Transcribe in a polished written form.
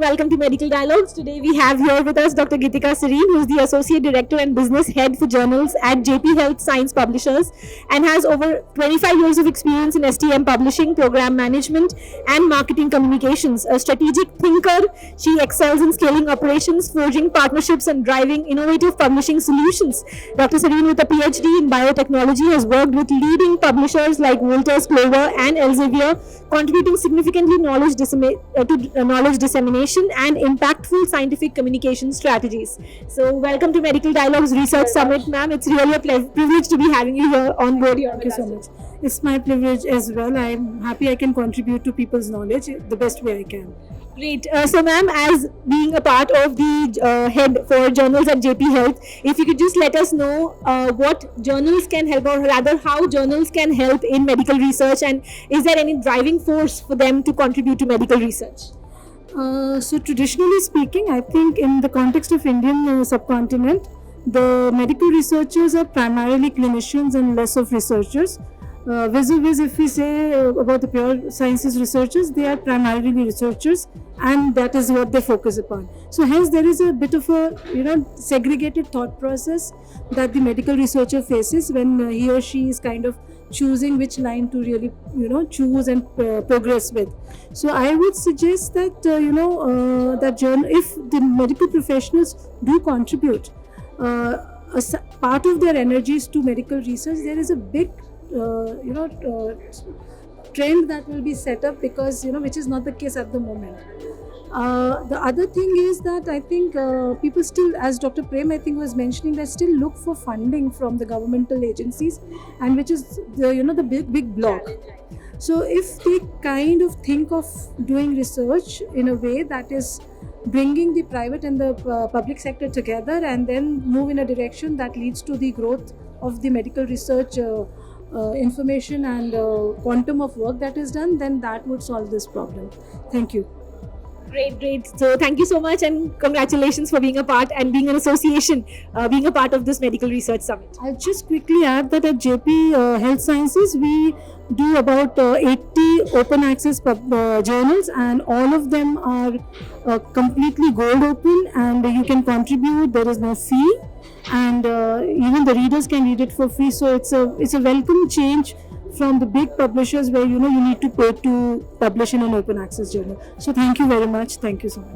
welcome to Medical Dialogues. Today we have here with us Dr. Gitika Sareen, who is the Associate Director and Business Head for Journals at JP Health Science Publishers and has over 25 years of experience in STM publishing, program management and marketing communications. A strategic thinker, she excels in scaling operations, forging partnerships and driving innovative publishing solutions. Dr. Sareen, with a PhD in biotechnology, has worked with leading publishers like Wolters Kluwer and Elsevier, contributing significantly knowledge dissemination and impactful scientific communication strategies. So, welcome to Medical Dialogues Research Summit, ma'am. It's really a privilege to be having you here on board. Thank you so much. It's my privilege as well. I'm happy I can contribute to people's knowledge the best way I can. Great. So, ma'am, as being a part of the head for journals at JP Health, if you could just let us know what journals can help, or rather how journals can help in medical research, and is there any driving force for them to contribute to medical research? So traditionally speaking, I think in the context of Indian subcontinent, the medical researchers are primarily clinicians and less of researchers. Vis-a-vis, if we say about the pure sciences researchers, they are primarily researchers, and that is what they focus upon. So hence there is a bit of a segregated thought process that the medical researcher faces when he or she is kind of choosing which line to really choose and progress with. So I would suggest that if the medical professionals do contribute part of their energies to medical research, there is a big trend that will be set up, because which is not the case at the moment. The other thing is that I think people still, as Dr. Prem I think was mentioning, they still look for funding from the governmental agencies, and which is the big block. So if they kind of think of doing research in a way that is bringing the private and the public sector together, and then move in a direction that leads to the growth of the medical research information and quantum of work that is done, then that would solve this problem. Thank you. Great. So thank you so much, and congratulations for being a part and being an association, being a part of this Medical Research Summit. I'll just quickly add that at JP Health Sciences, we do about 80 open access journals, and all of them are completely gold open, and you can contribute. There is no fee, and even the readers can read it for free. So it's a welcome change from the big publishers where you need to pay to publish in an open access journal. So thank you very much. Thank you so much.